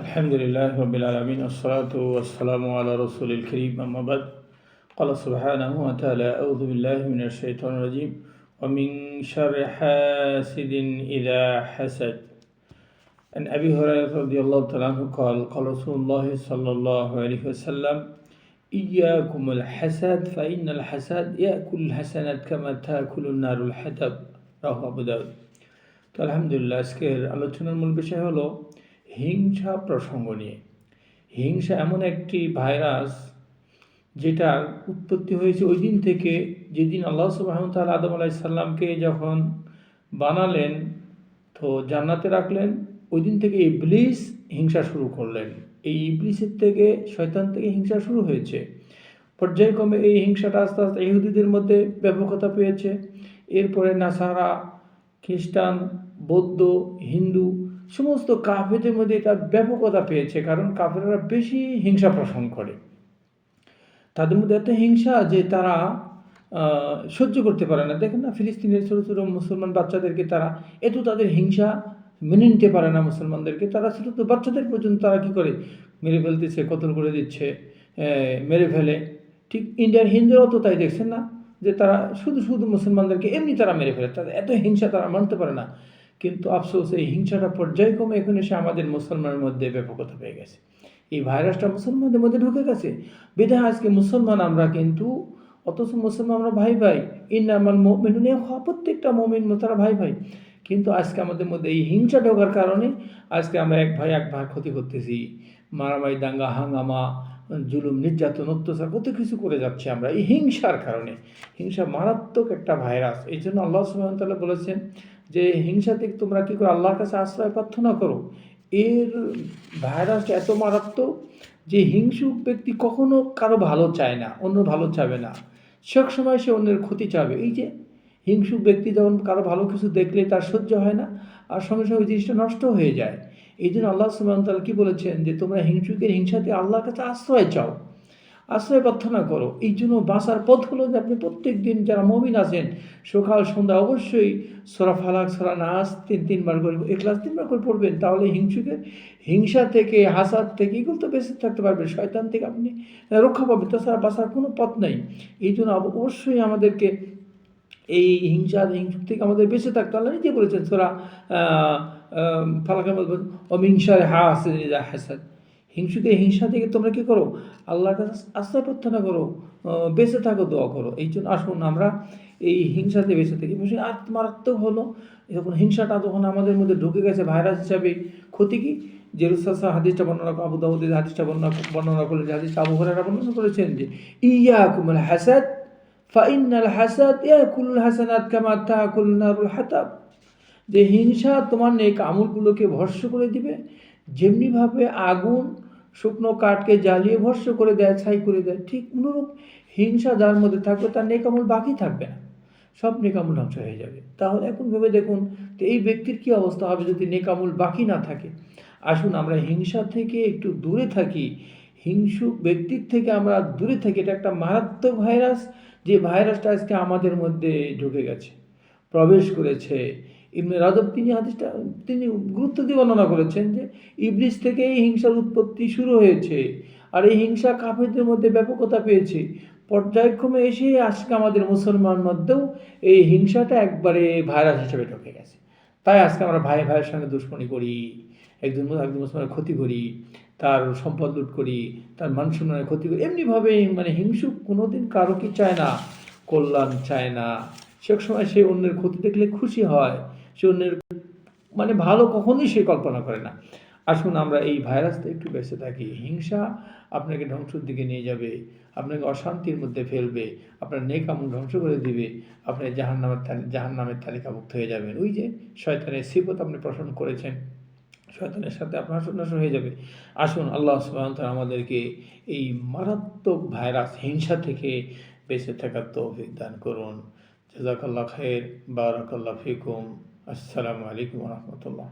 আলহামদুলিল্লাহ রাব্বিল আলামিন আসসালাতু ওয়াসসালামু আলা রাসূলিল কারীম আম্মা বাদ ক্বালা সুবহানাহু ওয়া তাআলা আউযু বিল্লাহি মিনাশ শাইতানির রাজীম ওয়া মিন শাররি হাসিদিন ইযা হাসাদ আন আবি হুরায়রা রাদিয়াল্লাহু তাআলা আনহু ক্বালা ক্বালা রাসূলুল্লাহ সাল্লাল্লাহু আলাইহি ওয়াসাল্লাম ইয়াকুমুল হাসাদ ফাইন্নাল হাসাদ ইয়াকুলুল হাসানাত কামা তাকুলুন নারুল হাতাব রাওয়াহু আবু দাউদ। তো আলহামদুলিল্লাহ, আজকের আলোচনার মূল বিষয় হলো হিংসা প্রসঙ্গ নিয়ে। হিংসা এমন একটি ভাইরাস যেটার উৎপত্তি হয়েছে ওই দিন থেকে, যেদিন আল্লাহ সুবহানাহু ওয়া তাআলা আদম আলাইহিস সালামকে যখন বানালেন, তো জান্নাতে রাখলেন, ওই দিন থেকে ইবলিস হিংসা শুরু করলেন। এই ইবলিসের থেকে, শয়তান থেকে হিংসা শুরু হয়েছে। পর্যায়ক্রমে এই হিংসাটা আস্তে আস্তে ইহুদিদের মধ্যে ব্যাপকতা পেয়েছে। এরপরে নাসারা, খ্রিস্টান, বৌদ্ধ, হিন্দু সমস্ত কাফেরদের মধ্যে এটা ব্যাপকতা পেয়েছে, কারণ কাফেররা বেশি হিংসা পোষণ করে। তাদের মধ্যে এত হিংসা যে তারা সহ্য করতে পারে না। দেখেন না, ফিলিস্তিনের ছোটো ছোটো মুসলমান বাচ্চাদেরকে তারা তাদের হিংসা মেনে নিতে পারে না। মুসলমানদেরকে তারা ছোটো ছোটো বাচ্চাদের পর্যন্ত তারা কী করে মেরে ফেলতেছে, কতল করে দিচ্ছে, মেরে ফেলে। ঠিক ইন্ডিয়ার হিন্দুরাও তো তাই, দেখছেন না, যে তারা শুধু শুধু মুসলমানদেরকে এমনি তারা মেরে ফেলে। তাদের এত হিংসা তারা মানতে পারে না। কিন্তু আফসোস, এই হিংসাটা পর্যায়ক্রমে এখন এসে আমাদের মুসলমানের মধ্যে ব্যাপকতা পেয়ে গেছে। এই ভাইরাসটা মুসলমানদের মধ্যে ঢুকে গেছে। বিধায় আজকে মুসলমান আমরা, কিন্তু অথচ মুসলমান আমরা ভাই ভাই, ইন্নামাল মুমিনুনা ইখওয়া, প্রত্যেকটা মুমিন তারা ভাই ভাই। কিন্তু আজকে আমাদের মধ্যে এই হিংসা ঢোকার কারণে আজকে আমরা এক ভাই ক্ষতি করতেছি। মারামারি, দাঙ্গা, হাঙ্গামা, জুলুম, নির্যাতন, অত্যাচার কত কিছু করে যাচ্ছে আমরা এই হিংসার কারণে। হিংসা মারাত্মক একটা ভাইরাস। এই জন্য আল্লাহ সুবহানাহু ওয়া তাআলা বলেছেন যে হিংসা থেকে তোমরা কী করো, আল্লাহর কাছে আশ্রয় প্রার্থনা করো। এর ভাইরাসটা এত মারাত্মক যে হিংসুক ব্যক্তি কখনো কারো ভালো চায় না, অন্য ভালো চাবে না, সবসময় সে অন্যের ক্ষতি চাবে। এই যে হিংসুক ব্যক্তি যখন কারো ভালো কিছু দেখলে তার সহ্য হয় না, আর সঙ্গে সঙ্গে ওই জিনিসটা নষ্ট হয়ে যায়। এই জন্য আল্লাহ সুবহানাহু ওয়া তাআলা কী বলেছেন, যে তোমরা হিংসুকের হিংসাতে আল্লাহর কাছে আশ্রয় চাও, আশ্রয় প্রার্থনা করো। এই জন্য বাঁচার পথ হলো যে আপনি প্রত্যেক দিন যারা মুমিন আছেন, সকাল সন্ধ্যা অবশ্যই সূরা ফালাক, সূরা নাস তিনবার করে, ইখলাস 3বার করে পড়বেন। তাহলে হিংসুকের হিংসা থেকে, হাসাদ থেকে, এগুলো তো বেঁচে থাকতে পারবেন। শয়তান থেকে আপনি রক্ষা পাবেন, তাছাড়া বাঁচার কোনো পথ নেই। এই জন্য অবশ্যই আমাদেরকে এই হিংসুক থেকে আমাদের বেঁচে থাকতে, আল্লাহ নিজে বলেছেন সূরা ফালাকের মধ্যে, ওয়া মিন শাররি হাসিদিন ইযা হাসাদ। হিংসুকের হিংসা থেকে তোমরা কী করো, আল্লাহর কাছে আশ্রয় প্রার্থনা করো, বেঁচে থাকো, দোয়া করো। এই জন্য আসুন আমরা এই হিংসাতে বেঁচে থাকি। মারাত্মক হলো যখন হিংসাটা যখন আমাদের মধ্যে ঢুকে গেছে ভাইরাস হিসাবে। ক্ষতি কি, যে রাসূলুল্লাহ হাদিসটা বর্ণনা, আবু দাউদের হাদিসটা বর্ণনা করলেন, যে হাদিসটা আবু হুরায়রা বর্ণনা করেছেন, যে ইয়াকুমুল হাসাদ ফাইন্নাল হাসাদ ইয়াকুলুল হাসানাত কামা তাকুলুন নারুল হাতাব। যে হিংসা তোমার নেক আমলগুলোকে ভস্ম করে দিবে, যেমনিভাবে আগুন শুকনো কাঠকে জ্বালিয়ে ভস্ম করে দেয়, ছাই করে দেয়, ঠিক অনুরূপ হিংসা যার মধ্যে থাকবে তার নেক আমল বাকি থাকবে না, সব নেক আমল ধ্বংস হয়ে যাবে। তাহলে এখন ভেবে দেখুন, তো এই ব্যক্তির কী অবস্থা হবে যদি নেক আমল বাকি না থাকে। আসুন আমরা হিংসা থেকে একটু দূরে থাকি, হিংসুক ব্যক্তির থেকে আমরা দূরে থাকি। এটা একটা মারাত্মক ভাইরাস, যে ভাইরাসটা আজকে আমাদের মধ্যে ঢুকে গেছে, প্রবেশ করেছে। ইবনে রাজব তিনি গুরুত্ব দিয়ে বর্ণনা করেছেন যে ইবলিস থেকে এই হিংসার উৎপত্তি শুরু হয়েছে, আর এই হিংসা কাফেরদের মধ্যে ব্যাপকতা পেয়েছে। পর্যায়ক্রমে এসে আজকে আমাদের মুসলমান মধ্যেও এই হিংসাটা একবারে ভাইরাস হিসেবে ঢুকে গেছে। তাই আজকে আমরা ভাইয়ের সঙ্গে দুশ্মনী করি, একজন মুসলমানের ক্ষতি করি, তার সম্পদ লুট করি, তার মান সম্মানের ক্ষতি করি। এমনিভাবে হিংসুক কোনোদিন কারো কি চায় না, কল্যাণ চায় না। সবসময় সে অন্যের ক্ষতি দেখলে খুশি হয়, সে অন্যের ভালো কখনোই সে কল্পনা করে না। আসুন আমরা এই ভাইরাস থেকে একটু বেঁচে থাকি। হিংসা আপনাকে ধ্বংসের দিকে নিয়ে যাবে, আপনাকে অশান্তির মধ্যে ফেলবে, আপনার নেক আমল ধ্বংস করে দিবে, আপনি জাহান্নামের তালিকাভুক্ত হয়ে যাবেন। ওই যে শয়তানের সিফত আপনি পোষণ করেছেন, শয়তানের সাথে আপনার সন্ন্যাস হয়ে যাবে। আসুন আল্লাহ সুবহানাহু ওয়া তাআলা আমাদেরকে এই মারাত্মক ভাইরাস হিংসা থেকে বেঁচে থাকার তৌফিক দান করুন। জাযাকাল্লাহু খাইর, বারাকাল্লাহু ফিকুম। আসসালামু আলাইকুম ওয়া রাহমাতুল্লাহ।